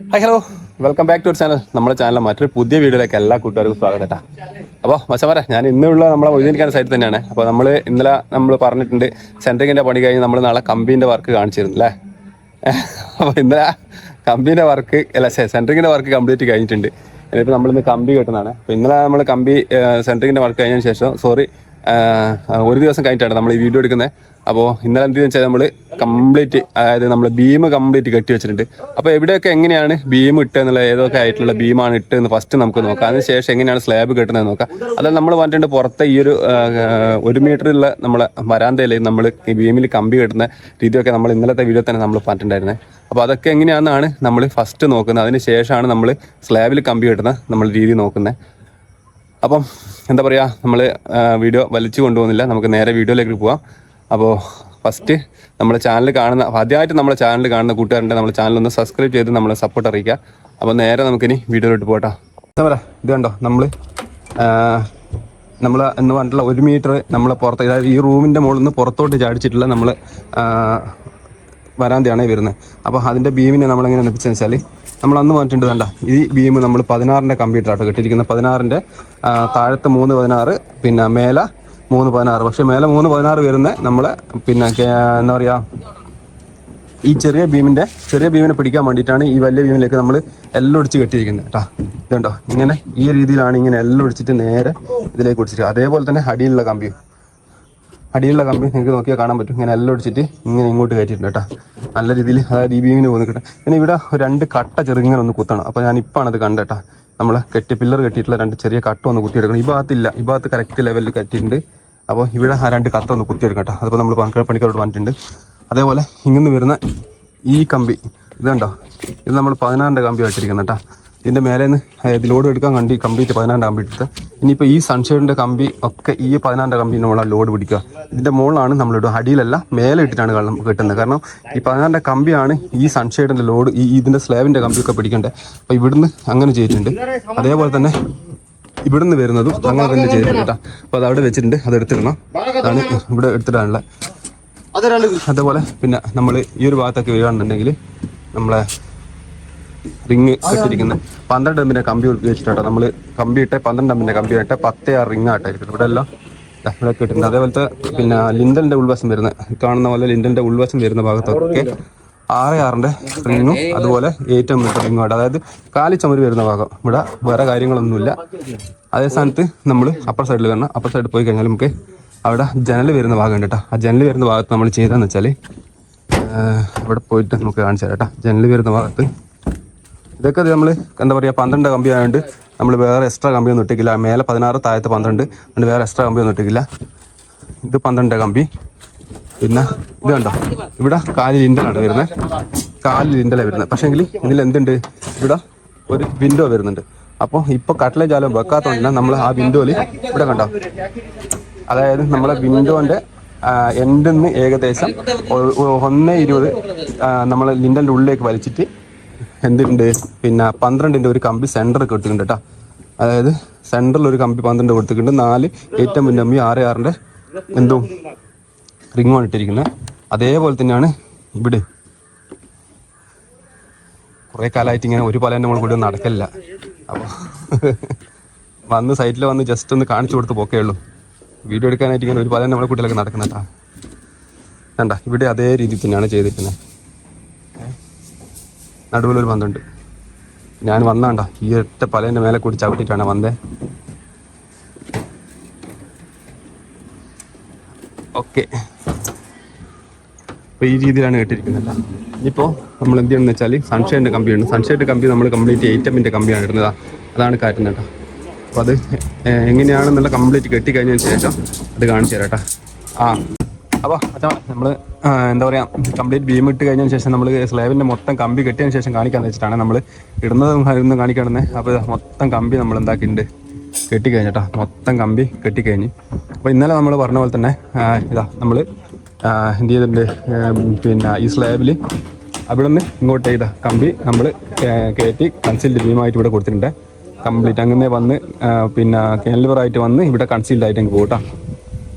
Hi hello, welcome back to our channel. നമ്മുടെ ചാനലിലെ മറ്റൊരു പുതിയ വീഡിയോയിലേക്ക് എല്ലാ കൂട്ടുകാർക്കും സ്വാഗതം കേട്ടോ. അപ്പോൾ മച്ചമാരെ, ഞാൻ ഇന്നുള്ള നമ്മളെ മൊയ്തീൻഖാൻ സൈറ്റിൽ തന്നെയാണ്. അപ്പോൾ ഇന്നലെ നമ്മൾ പറഞ്ഞിട്ടുണ്ട് സെൻട്രിങ്ങിൻ്റെ പണി കഴിഞ്ഞ് നമ്മൾ നാളെ കമ്പീൻ്റെ വർക്ക് കാണിച്ചിരുന്നു അല്ലേ. അപ്പോൾ ഇന്നലെ കമ്പീൻ്റെ വർക്ക് സെൻട്രിങ്ങിൻ്റെ വർക്ക് കംപ്ലീറ്റ് കഴിഞ്ഞിട്ടുണ്ട്. എന്നിട്ട് നമ്മളിന്ന് കമ്പി കെട്ടുന്നതാണ്. അപ്പോൾ ഇന്നലെ നമ്മൾ കമ്പി സെൻട്രിങ്ങിൻ്റെ വർക്ക് കഴിഞ്ഞതിന് ശേഷം ഒരു ദിവസം കഴിഞ്ഞിട്ടാണ് നമ്മൾ ഈ വീഡിയോ എടുക്കുന്നത്. അപ്പോൾ ഇന്നലെ എന്തെന്ന് വെച്ചാൽ നമ്മൾ കംപ്ലീറ്റ്, അതായത് നമ്മൾ ബീം കംപ്ലീറ്റ് കെട്ടി വെച്ചിട്ടുണ്ട്. അപ്പോൾ എവിടെയൊക്കെ എങ്ങനെയാണ് ബീം ഇട്ടെന്നുള്ള, ഏതൊക്കെ ആയിട്ടുള്ള ബീമാണ് ഇട്ടെന്ന് ഫസ്റ്റ് നമുക്ക് നോക്കാം. അതിനുശേഷം എങ്ങനെയാണ് സ്ലാബ് കെട്ടുന്നത് നോക്കാം. അതായത് നമ്മൾ പറഞ്ഞിട്ടുണ്ട് പുറത്തെ ഈ ഒരു മീറ്ററുള്ള നമ്മളെ വരാന്തയിൽ നമ്മൾ ഈ ബീമിൽ കമ്പി കെട്ടുന്ന രീതിയൊക്കെ നമ്മൾ ഇന്നലത്തെ വീഡിയോ തന്നെ നമ്മൾ പറഞ്ഞിട്ടുണ്ടായിരുന്നത്. അപ്പോൾ അതൊക്കെ എങ്ങനെയാണെന്നാണ് നമ്മൾ ഫസ്റ്റ് നോക്കുന്നത്. അതിന് ശേഷമാണ് നമ്മൾ സ്ലാബിൽ കമ്പി കെട്ടുന്ന നമ്മൾ രീതി നോക്കുന്നത്. അപ്പം എന്താ പറയുക, നമ്മൾ വീഡിയോ വലിച്ചു കൊണ്ടുപോകുന്നില്ല, നമുക്ക് നേരെ വീഡിയോയിലേക്ക് പോവാം. അപ്പോൾ ഫസ്റ്റ് നമ്മുടെ ചാനൽ കാണുന്ന, ആദ്യമായിട്ട് നമ്മുടെ ചാനൽ കാണുന്ന കൂട്ടുകാരുണ്ട്, നമ്മുടെ ചാനലൊന്ന് സബ്സ്ക്രൈബ് ചെയ്ത് നമ്മളെ സപ്പോർട്ട് അറിയിക്കുക. അപ്പോൾ നേരെ നമുക്കിനി വീഡിയോയിലോട്ട് പോകട്ടോ. എന്താ പറയുക, ഇത് കണ്ടോ, നമ്മൾ എന്ന് പറഞ്ഞിട്ടുള്ള 1 മീറ്റർ നമ്മൾ പുറത്ത്, അതായത് ഈ റൂമിൻ്റെ മുകളിൽ നിന്ന് പുറത്തോട്ട് ചാടിച്ചിട്ടുള്ള നമ്മൾ വരാന്തയാണ് വരുന്നത്. അപ്പോൾ അതിൻ്റെ ബീമിനെ നമ്മളെങ്ങനെ ലഭിച്ചതെന്ന് വെച്ചാൽ, നമ്മൾ അന്ന് പറഞ്ഞിട്ടുണ്ട് വേണ്ട, ഈ ബീം നമ്മൾ 16ൻ്റെ കമ്പ്യൂട്ടറാട്ടോ കെട്ടിയിരിക്കുന്നത്. 16ൻ്റെ താഴത്ത് 3/16, പിന്നെ മേലെ 3/16. പക്ഷേ മേലെ 3/16 വരുന്ന നമ്മളെ പിന്നെ എന്താ പറയുക, ഈ ചെറിയ ബീമിനെ പിടിക്കാൻ വേണ്ടിയിട്ടാണ് ഈ വലിയ ബീമിലേക്ക് നമ്മൾ എല്ലാം ഒടിച്ച് കെട്ടിയിരിക്കുന്നത് കേട്ടോ. ഇതുണ്ടോ, ഇങ്ങനെ ഈ രീതിയിലാണ് ഇങ്ങനെ എല്ലാം ഒടിച്ചിട്ട് നേരെ ഇതിലേക്ക് ഒടിച്ചിട്ട്, അതേപോലെ തന്നെ അടിയിലുള്ള കമ്പി നിങ്ങൾക്ക് നോക്കിയാൽ കാണാൻ പറ്റും. ഇങ്ങനെ എല്ലാം ഒടിച്ചിട്ട് ഇങ്ങനെ ഇങ്ങോട്ട് കയറ്റിയിട്ടുണ്ട് കേട്ടോ, നല്ല രീതിയിൽ. അതായത് ഈ ബീമിന് പോകുന്ന കിട്ടും. പിന്നെ ഇവിടെ 2 കട്ട ചെറുങ്ങനെ ഒന്ന് കുത്തണം. അപ്പോൾ ഞാൻ ഇപ്പാണ് അത് കണ്ടേട്ടാ. നമ്മൾ പില്ലർ കെട്ടിയിട്ടുള്ള 2 ചെറിയ കട്ട ഒന്ന് കുത്തിയെടുക്കണം. ഈ ഭാഗത്തില്ല, ഈ ഭാഗത്ത് കറക്റ്റ് ലെവലിൽ കെട്ടിയിട്ടുണ്ട്. അപ്പോൾ ഇവിടെ ആ 2 കത്ത ഒന്ന് കുത്തിയെടുക്കാം കേട്ടോ. അതിപ്പോൾ നമ്മൾ പണിക്കാരോട് പറഞ്ഞിട്ടുണ്ട്. അതേപോലെ ഇങ്ങനെ വരുന്ന ഈ കമ്പി ഇതുണ്ടോ, ഇത് നമ്മൾ 16ൻ്റെ കമ്പി വെച്ചിരിക്കുന്നത് കേട്ടോ. ഇതിൻ്റെ മേലെ നിന്ന് ലോഡ് എടുക്കാൻ കംപ്ലീറ്റ് 16ൻ്റെ കമ്പി എടുത്ത്, ഇനിയിപ്പോൾ ഈ സൺഷെയ്ഡിൻ്റെ കമ്പി ഒക്കെ ഈ 16ൻ്റെ കമ്പി നമ്മൾ ലോഡ് പിടിക്കുക. ഇതിൻ്റെ മുകളിലാണ് നമ്മളിടുക, അടിയിലല്ല മേലെ ഇട്ടിട്ടാണ് കിട്ടുന്നത്. കാരണം ഈ 16ൻ്റെ കമ്പിയാണ് ഈ സൺഷെയ്ഡിൻ്റെ ലോഡ്, ഇതിൻ്റെ സ്ലാബിൻ്റെ കമ്പിയൊക്കെ പിടിക്കേണ്ടത്. അപ്പോൾ ഇവിടുന്ന് അങ്ങനെ ചെയ്തിട്ടുണ്ട്. അതേപോലെ തന്നെ ഇവിടുന്ന് വരുന്നതും അങ്ങനെ തന്നെ ചെയ്തിട്ടുണ്ട് കേട്ടോ. അപ്പോൾ അത് അവിടെ വെച്ചിട്ടുണ്ട്, അത് എടുത്തിടണം. അതാണ് ഇവിടെ എടുത്തിടാനുള്ള. അതേപോലെ പിന്നെ നമ്മൾ ഈ ഒരു ഭാഗത്തൊക്കെ വരികയാണെന്നുണ്ടെങ്കിൽ നമ്മളെ റിങ് വെച്ചിരിക്കുന്നത് 12 എമ്മിൻ്റെ കമ്പി ഉപയോഗിച്ചിട്ടാണ് നമ്മൾ കമ്പി ഇട്ട് 12 എമ്മിൻ്റെ കമ്പി ഇട്ട് 10 റിങ് ആയിട്ടായിരിക്കും ഇവിടെ എല്ലാം ഇവിടെ കിട്ടുന്നത്. അതേപോലത്തെ പിന്നെ ലിൻഡലിൻ്റെ ഉൾവശം വരുന്ന, കാണുന്ന പോലെ ലിൻഡലിൻ്റെ ഉൾവശം വരുന്ന ഭാഗത്തൊക്കെ 6/6ൻ്റെ റിങ്ങും അതുപോലെ 8 എമ്മിൻ്റെ റിങ്ങും ആയിട്ട്, അതായത് കാലി ചുമര് വരുന്ന ഭാഗം. ഇവിടെ വേറെ കാര്യങ്ങളൊന്നുമില്ല. അതേ സ്ഥാനത്ത് നമ്മൾ അപ്പർ സൈഡിൽ വരണം. അപ്പർ സൈഡിൽ പോയി കഴിഞ്ഞാൽ നമുക്ക് അവിടെ ജനൽ വരുന്ന ഭാഗമുണ്ട് കേട്ടോ. ആ ജനൽ വരുന്ന ഭാഗത്ത് നമ്മൾ ചെയ്തതെന്ന് വെച്ചാൽ, ഇവിടെ പോയിട്ട് നമുക്ക് കാണിച്ചു തരാം കേട്ടോ. ജനൽ വരുന്ന ഭാഗത്ത് ഇതൊക്കെ നമ്മൾ എന്താ പറയുക, 12 കമ്പി ആയതുകൊണ്ട് നമ്മൾ വേറെ എക്സ്ട്രാ കമ്പിയൊന്നും ഇട്ടിക്കില്ല. മേലെ 16, താഴത്ത് 12, അതുകൊണ്ട് വേറെ എക്സ്ട്രാ കമ്പിയൊന്നും ഇട്ടിക്കില്ല. ഇത് 12ൻ്റെ കമ്പി. പിന്നെ ഇത് കണ്ടോ, ഇവിടെ 4 ലിൻഡലാണ് വരുന്നത്, 4 ലിൻഡലാണ് വരുന്നത്. പക്ഷേങ്കിൽ ഇതിൽ എന്തുണ്ട്, ഇവിടെ ഒരു വിൻഡോ വരുന്നുണ്ട്. അപ്പോൾ ഇപ്പോൾ കട്ടള ജാലം വെക്കാത്തതുകൊണ്ട് നമ്മൾ ആ വിൻഡോയിൽ ഇവിടെ കണ്ടോ, അതായത് നമ്മളെ വിൻഡോൻ്റെ എൻഡിൽ നിന്ന് ഏകദേശം 1.20 നമ്മൾ ലിൻഡലിൻ്റെ ഉള്ളിലേക്ക് വലിച്ചിട്ട് എന്തുണ്ട്, പിന്നെ 12ൻ്റെ ഒരു കമ്പി സെൻറ്റർ കൊടുത്തിട്ടുണ്ട് കേട്ടോ. അതായത് സെൻറ്ററിൽ ഒരു കമ്പി 12 കൊടുത്തിട്ടുണ്ട്. 4 8 എമ്മിൻ്റെ കമ്പി 6/6ൻ്റെ എന്തും റിങ്ങുമാണ് ഇട്ടിരിക്കുന്നത്. അതേപോലെ തന്നെയാണ് ഇവിടെ. കുറേ കാലമായിട്ട് ഇങ്ങനെ ഒരു പോലെ നമ്മൾ കൂടി നടക്കില്ല. അപ്പോൾ വന്ന് സൈറ്റിൽ വന്ന് ജസ്റ്റ് ഒന്ന് കാണിച്ചു കൊടുത്ത് പോക്കേ ഉള്ളൂ. വീഡിയോ എടുക്കാനായിട്ട് ഇങ്ങനെ ഒരു പോലെ നമ്മളെ കുട്ടികളൊക്കെ നടക്കുന്നതാ. വേണ്ട, ഇവിടെ അതേ രീതിയിൽ തന്നെയാണ് ചെയ്തിരിക്കുന്നത്. നടുവിലൊരു പന്തുണ്ട്. ഞാൻ വന്നാണ്ട ഈ ഒറ്റ പലേൻ്റെ മേലെ കൂടി ചവിട്ടിട്ടാണ് വന്നേ. ഓക്കെ, അപ്പോൾ ഈ രീതിയിലാണ് കേട്ടിരിക്കുന്നത്. ഇനിയിപ്പോൾ നമ്മൾ എന്ത് ചെയ്യണമെന്ന് വെച്ചാൽ, സൺഷെയ്ഡിൻ്റെ കമ്പിയുണ്ട്. സൺഷെയ്ഡ് കമ്പി നമ്മൾ കംപ്ലീറ്റ് 8 എമ്മിൻ്റെ കമ്പിയാണ് ഇടുന്നത്. അതാണ് കാറ്റുന്നത് കേട്ടോ. അപ്പോൾ അത് എങ്ങനെയാണെന്നുള്ള കംപ്ലീറ്റ് കെട്ടിക്കഴിഞ്ഞതിന് ശേഷം അത് കാണിച്ചു തരാം കേട്ടോ. അപ്പോൾ അച്ഛാ, നമ്മൾ എന്താ പറയുക, കംപ്ലീറ്റ് ബീം ഇട്ട് കഴിഞ്ഞതിന് ശേഷം നമ്മൾ സ്ലാബിൻ്റെ മൊത്തം കമ്പി കെട്ടിയതിന് ശേഷം കാണിക്കാമെന്ന് വെച്ചിട്ടാണ് നമ്മൾ ഇടുന്നതും കാണിക്കണമെന്ന്. അപ്പോൾ മൊത്തം കമ്പി നമ്മൾ എന്താക്കിയിട്ടുണ്ട്, കെട്ടിക്കഴിഞ്ഞിട്ടോ. മൊത്തം കമ്പി കെട്ടിക്കഴിഞ്ഞ്. അപ്പോൾ ഇന്നലെ നമ്മൾ പറഞ്ഞ പോലെ തന്നെ ഇതാ നമ്മൾ എന്ത് ചെയ്തിട്ടുണ്ട്, പിന്നെ ഈ സ്ലാബിൽ അവിടെ നിന്ന് ഇങ്ങോട്ട് ഇതാ കമ്പി നമ്മൾ കയറ്റി കൺസീൽഡ് ബീമായിട്ട് ഇവിടെ കൊടുത്തിട്ടുണ്ട്. കംപ്ലീറ്റ് അങ്ങനെ വന്ന് പിന്നെ കാൻലിവറായിട്ട് വന്ന് ഇവിടെ കൺസീൽഡ് ആയിട്ട് അങ്ങ് പോകട്ടോ.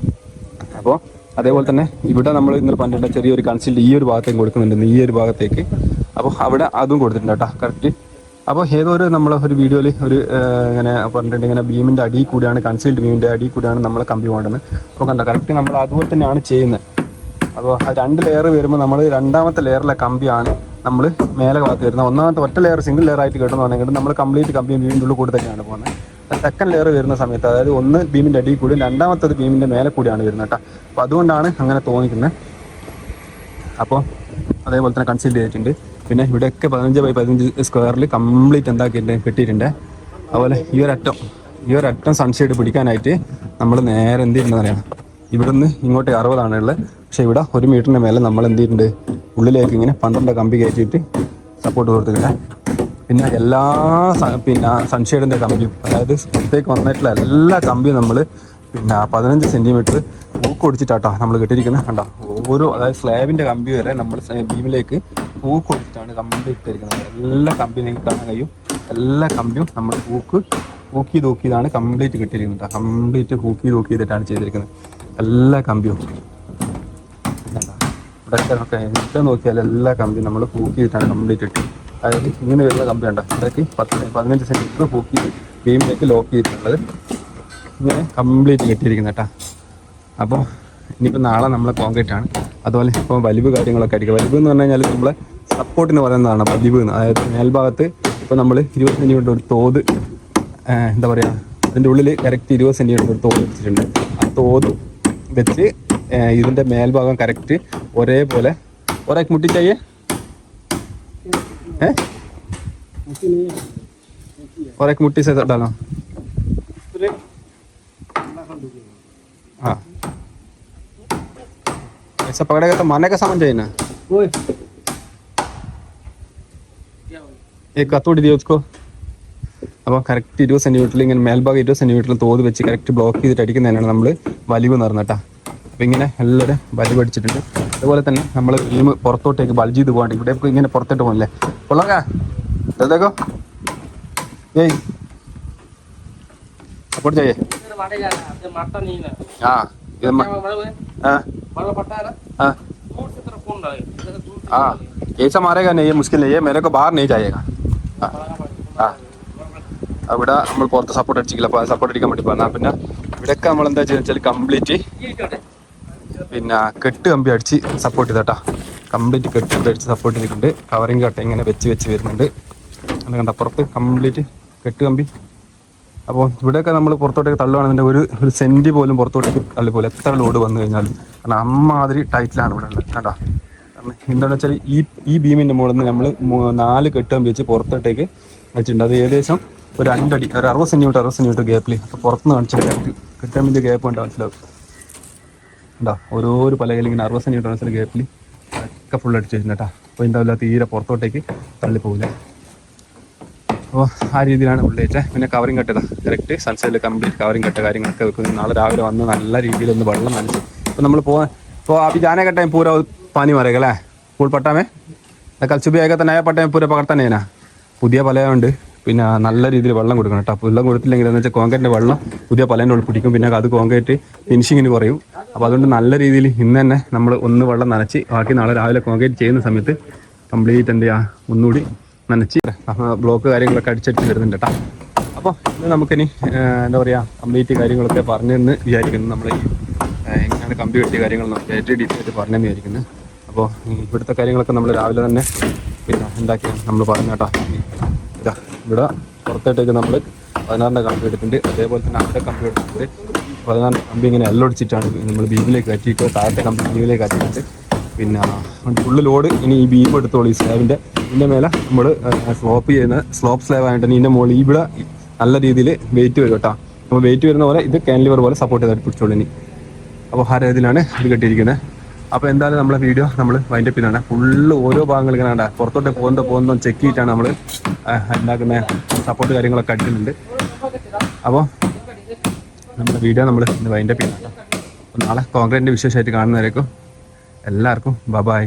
അപ്പോൾ അതേപോലെ തന്നെ ഇവിടെ നമ്മൾ ഇന്നലെ പറഞ്ഞിട്ട് ചെറിയൊരു കൺസീൽഡ് ഈ ഒരു ഭാഗത്തേക്ക് കൊടുക്കുന്നുണ്ട്. ഈ ഒരു ഭാഗത്തേക്ക് അപ്പോൾ അവിടെ അതും കൊടുത്തിട്ടുണ്ട് കേട്ടോ കറക്റ്റ്. അപ്പോൾ ഏതോ ഒരു നമ്മളെ ഒരു വീഡിയോയിൽ ഒരു ഇങ്ങനെ പറഞ്ഞിട്ടുണ്ട്, ഇങ്ങനെ ബീമിൻ്റെ അടിയിൽ കൂടിയാണ്, കൺസീൽഡ് ബീമിൻ്റെ അടിയിൽ കൂടിയാണ് നമ്മൾ കമ്പി പോകേണ്ടത്. അപ്പോൾ കണ്ട കറക്റ്റ് നമ്മൾ അതുപോലെ തന്നെയാണ് ചെയ്യുന്നത്. അപ്പോൾ ആ 2 ലെയർ വരുമ്പോൾ നമ്മൾ രണ്ടാമത്തെ ലെയറിലെ കമ്പിയാണ് നമ്മൾ മേലെ ഭാഗത്ത് വരുന്നത്. ഒന്നാമത്തെ ഒറ്റ ലെയർ സിംഗിൾ ലെയർ ആയിട്ട് കിട്ടുന്നുണ്ടെങ്കിൽ നമ്മൾ കംപ്ലീറ്റ് കമ്പി വീടിൻ്റെ ഉള്ളിൽ കൂടി തന്നെയാണ് പോകുന്നത്. സെക്കൻഡ് ലെയർ വരുന്ന സമയത്ത്, അതായത് ഒന്ന് ബീമിൻ്റെ അടിയിൽ കൂടി രണ്ടാമത്തത് ബീമിൻ്റെ മേലെ കൂടിയാണ് വരുന്നത് കേട്ടോ. അപ്പോൾ അതുകൊണ്ടാണ് അങ്ങനെ തോന്നിക്കുന്നത്. അപ്പോൾ അതേപോലെ തന്നെ കൺസീൽ ചെയ്തിട്ടുണ്ട്. പിന്നെ ഇവിടെയൊക്കെ 15x15 സ്ക്വയറിൽ കംപ്ലീറ്റ് എന്താക്കിയിട്ടുണ്ട്, കെട്ടിയിട്ടുണ്ട്. അതുപോലെ ഈ ഒരറ്റം സൺഷെയ്ഡ് പിടിക്കാനായിട്ട് നമ്മൾ നേരെ എന്ത് ചെയ്യുന്നതെന്ന് അറിയാം, ഇവിടുന്ന് ഇങ്ങോട്ട് 60 ഉള്ളത്. പക്ഷേ ഇവിടെ 1 മീറ്ററിന് മേലെ നമ്മൾ എന്ത് ചെയ്തിട്ടുണ്ട്, ഉള്ളിലേക്ക് ഇങ്ങനെ 12 കമ്പി കയറ്റിയിട്ട് സപ്പോർട്ട് കൊടുത്തിട്ടുണ്ട്. പിന്നെ എല്ലാ സൺഷെയ്ഡിൻ്റെ കമ്പിയും, അതായത് പുറത്തേക്ക് വന്നിട്ടുള്ള എല്ലാ കമ്പിയും നമ്മൾ 15 സെൻറ്റിമീറ്റർ പൂക്ക് കൊടുത്തിട്ടാട്ടോ നമ്മൾ കെട്ടിയിരിക്കുന്നത്. കണ്ടോ, ഓരോ അതായത് സ്ലാബിൻ്റെ കമ്പി വരെ നമ്മൾ ബീമിലേക്ക് പൂക്ക് കൊടുത്തിട്ടാണ് കംപ്ലീറ്റ് ഇട്ടിരിക്കുന്നത്. എല്ലാ കമ്പിയും നിങ്ങൾക്ക് കാണാൻ കഴിയും. എല്ലാ കമ്പിയും നമ്മൾ പൂക്കി തൂക്കിയതാണ് കംപ്ലീറ്റ് കിട്ടിയിരിക്കുന്നത്. കംപ്ലീറ്റ് പൂക്കി തൂക്കിയിട്ടാണ് ചെയ്തിരിക്കുന്നത് എല്ലാ കമ്പിയും. ഇവിടെ നോക്കിയാൽ എല്ലാ കമ്പിയും നമ്മൾ പൂക്കിയിട്ടാണ് കംപ്ലീറ്റ് ഇട്ട്. അതായത് ഇങ്ങനെ വരുന്ന കമ്പി ഉണ്ടോ, അതായത് 15 സെൻറ്റിമീറ്റർ പൂക്കി ബീമിലേക്ക് ലോക്ക് ചെയ്തിട്ടുള്ളത് ഇങ്ങനെ കംപ്ലീറ്റ് കെട്ടിയിരിക്കുന്നത് കേട്ടോ. അപ്പോൾ ഇനിയിപ്പോൾ നാളെ നമ്മളെ കോൺക്രീറ്റ് ആണ്. അതുപോലെ ഇപ്പോൾ ബൽബ് കാര്യങ്ങളൊക്കെ അടിക്കുക. ബൽബ് എന്ന് പറഞ്ഞു കഴിഞ്ഞാൽ നമ്മളെ സപ്പോർട്ടിന് പറയുന്നതാണ് ബൽബ് എന്ന്. അതായത് മേൽഭാഗത്ത് ഇപ്പോൾ നമ്മൾ 20 സെൻറ്റിമീറ്റർ ഒരു തോത്, എന്താ പറയുക, അതിൻ്റെ ഉള്ളിൽ കറക്റ്റ് 20 സെൻറ്റിമീറ്റർ ഒരു തോത് വെച്ചിട്ടുണ്ട്. ആ തോത് വെച്ച് ഇതിൻ്റെ മേൽഭാഗം കറക്റ്റ് ഒരേപോലെ ഒരേ മുട്ടിച്ചായേ और एक मुट्ठी से डालो। हाँ, ऐसा पकड़ेगा तो मारने का सामान चाहिए ना। एक कतूड़ी दियो उसको. അപ്പോൾ കറക്റ്റ് 20 സെൻറ്റിമീറ്ററിൽ ഇങ്ങനെ മേൽഭാഗം 20 സെൻറ്റിമീറ്ററിൽ തോത് വെച്ച് കറക്റ്റ് ബ്ലോക്ക് ചെയ്തിട്ട് അടിക്കുന്നതിനാണ് നമ്മൾ വലിവ് എന്ന് പറഞ്ഞിട്ടാ. അപ്പോൾ ഇങ്ങനെ എല്ലാവരും വലിവ് അടിച്ചിട്ടുണ്ട്. അതുപോലെ തന്നെ നമ്മൾ ബീം പുറത്തോട്ടേക്ക് ബൾജ് ചെയ്ത് പോകാണ്ട് ഇവിടെ ഇങ്ങനെ പുറത്തോട്ട് പോകണില്ലേ കൊള്ളാം. देखो यही सपोर्ट चाहिए. हाँ हाँ ऐसा मारेगा नहीं, ये मुश्किल नहीं है. मेरे को बाहर नहीं जाएगा. हाँ ഇവിടെ നമ്മൾ പുറത്ത് സപ്പോർട്ട് അടിച്ചില്ല. അപ്പോൾ സപ്പോർട്ട് അടിക്കാൻ വേണ്ടി പറഞ്ഞാൽ പിന്നെ ഇവിടെയൊക്കെ നമ്മൾ എന്താ വെച്ചാൽ കംപ്ലീറ്റ് കെട്ട് കമ്പി അടിച്ച് സപ്പോർട്ട് ചെയ്തേട്ടാ. കംപ്ലീറ്റ് കെട്ട് കമ്പി അടിച്ച് സപ്പോർട്ട് ചെയ്തിട്ടുണ്ട്. കവറിങ് കട്ട ഇങ്ങനെ വെച്ച് വരുന്നുണ്ട്. അത് കണ്ട പുറത്ത് കംപ്ലീറ്റ് കെട്ട് കമ്പി. അപ്പോൾ ഇവിടെയൊക്കെ നമ്മൾ പുറത്തോട്ടേക്ക് തള്ളുകയാണെന്നുണ്ടെങ്കിൽ ഒരു സെൻറ്റ് പോലും പുറത്തോട്ടേക്ക് തള്ളിപ്പോലെ എത്ര ലോഡ് വന്നു കഴിഞ്ഞാൽ. കാരണം അമ്മാതിരി ടൈറ്റിലാണ് ഇവിടെ ഉള്ളത്. കണ്ടോ, കാരണം എന്താണെന്ന് വെച്ചാൽ ഈ ബീമിൻ്റെ മുകളിൽ നിന്ന് നമ്മൾ 4 കെട്ട് കമ്പി വെച്ച് പുറത്തോട്ടേക്ക് വെച്ചിട്ടുണ്ട്. അത് ഏകദേശം ഒരു 2 അടി, ഒരു 60 സെൻറ്റിമീറ്റർ ഗ്യാപ്പിൽ. അപ്പോൾ പുറത്തുനിന്ന് കാണിച്ചാൽ കെട്ട് കമ്പിൻ്റെ ഗ്യാപ്പ് കൊണ്ട് മനസ്സിലാവും. ഉണ്ടോ, ഓരോരു പലകയിൽ ഇങ്ങനെ 60 സെൻറ്റിമീറ്റർ ഗ്യാപ്പിൽ ഒക്കെ ഫുൾ അടിച്ച് വെച്ചിട്ടുണ്ട് കേട്ടോ. അപ്പോൾ എന്താവില്ല, തീരെ പുറത്തോട്ടേക്ക് തള്ളിപ്പോകില്ല. അപ്പോൾ ആ രീതിയിലാണ് ഉള്ളിട്ട്. പിന്നെ കവറിങ് കട്ടതാ കറക്റ്റ് സൺസൈഡിൽ കംപ്ലീറ്റ് കവറിങ് കട്ട കാര്യങ്ങളൊക്കെ വെക്കുന്നത്. നാളെ രാവിലെ വന്ന് നല്ല രീതിയിലൊന്ന് വെള്ളം നനച്ച് ഇപ്പോൾ നമ്മൾ ഇപ്പോൾ अभी जाने का टाइम पूरा पानी मारेगा अല്ലേ फुल पट्टा में. कल सुबह आएगा तो नया पट्टा में पूरा पकड़ता नहीं है ना. പുതിയ പലയുണ്ട്. പിന്നെ നല്ല രീതിയിൽ വെള്ളം കൊടുക്കണം കേട്ടോ. അപ്പോൾ വെള്ളം കൊടുത്തില്ലെങ്കിൽ എന്ന് വെച്ചാൽ കോൺക്രീറ്റിൻ്റെ വെള്ളം പുതിയ പലേൻ്റെ ഉള്ളിൽ പിടിക്കും. പിന്നെ അത് കോൺക്രീറ്റ് ഫിനിഷിങ്ങിന് കുറയും. അപ്പോൾ അതുകൊണ്ട് നല്ല രീതിയിൽ ഇന്ന് തന്നെ നമ്മൾ ഒന്ന് വെള്ളം നനച്ച് ബാക്കി നാളെ രാവിലെ കോൺക്രീറ്റ് ചെയ്യുന്ന സമയത്ത് കംപ്ലീറ്റ് എന്ത് ചെയ്യുക ഒന്നുകൂടി നനച്ച് ബ്ലോക്ക് കാര്യങ്ങളൊക്കെ അടിച്ചടിച്ച് വരുന്നുണ്ട് കേട്ടോ. അപ്പോൾ ഇത് നമുക്കിനി എന്താ പറയുക കംപ്ലീറ്റ് കാര്യങ്ങളൊക്കെ പറഞ്ഞെന്ന് വിചാരിക്കുന്നു. നമ്മൾ എങ്ങനെയാണ് കമ്പി കെട്ടിയ കാര്യങ്ങളൊന്നും ഏറ്റവും ഡീറ്റെയിൽ ആയിട്ട് പറഞ്ഞെന്ന് വിചാരിക്കുന്നത്. അപ്പോൾ ഇവിടുത്തെ കാര്യങ്ങളൊക്കെ നമ്മൾ രാവിലെ തന്നെ പിന്നെ എന്താക്കിയാണ് നമ്മൾ പറഞ്ഞു കേട്ടോ. ഇതാ ഇവിടെ പുറത്തോട്ടേക്ക് നമ്മൾ 16 കമ്പി എടുത്തിട്ടുണ്ട്. അതേപോലെ തന്നെ അവിടെ കമ്പി എടുത്തിട്ടുണ്ട്. 16 കമ്പി ഇങ്ങനെ എല്ലൊടിച്ചിട്ടാണ് നമ്മൾ ബീമിലേക്ക് കയറ്റിയിട്ട് താഴത്തെ കമ്പി ബീമിലേക്ക് കയറ്റിയിട്ട് പിന്നെ ഫുള്ള് ലോഡ് ഇനി ഈ ബീം എടുത്തോളൂ. ഈ സ്ലാബിൻ്റെ ഇതിൻ്റെ മേലെ നമ്മൾ സ്ലോപ്പ് ചെയ്യുന്ന സ്ലോപ്പ് സ്ലാബ് ആയിട്ട് ഇതിൻ്റെ മുകളിൽ ഇവിടെ നല്ല രീതിയിൽ വെയിറ്റ് വരും കേട്ടോ. അപ്പോൾ വെയിറ്റ് വരുന്ന പോലെ ഇത് കാൻലിവർ പോലെ സപ്പോർട്ട് ചെയ്തിട്ട് പിടിച്ചോളൂ ഇനി. അപ്പോൾ ആ രീതിയിലാണ് ഇത് കെട്ടിയിരിക്കുന്നത്. അപ്പോൾ എന്തായാലും നമ്മളെ വീഡിയോ നമ്മൾ വൈൻഡപ്പ് ചെയ്താണ്. ഫുള്ള് ഓരോ ഭാഗങ്ങൾ ഇങ്ങനെ കണ്ട പുറത്തോട്ട് പോകുന്നതും ചെക്ക് ചെയ്തിട്ടാണ് നമ്മൾ ഉണ്ടാക്കുന്ന സപ്പോർട്ട് കാര്യങ്ങളൊക്കെ അടിക്കുന്നുണ്ട്. അപ്പോൾ നമ്മുടെ വീഡിയോ നമ്മൾ ഇന്ന് വൈൻഡപ്പ് ചെയ്യുന്നുണ്ട്. നാളെ കോൺക്രീറ്റിൻ്റെ വിശേഷമായിട്ട് കാണുന്നവരേക്കും എല്ലാവർക്കും ബൈ.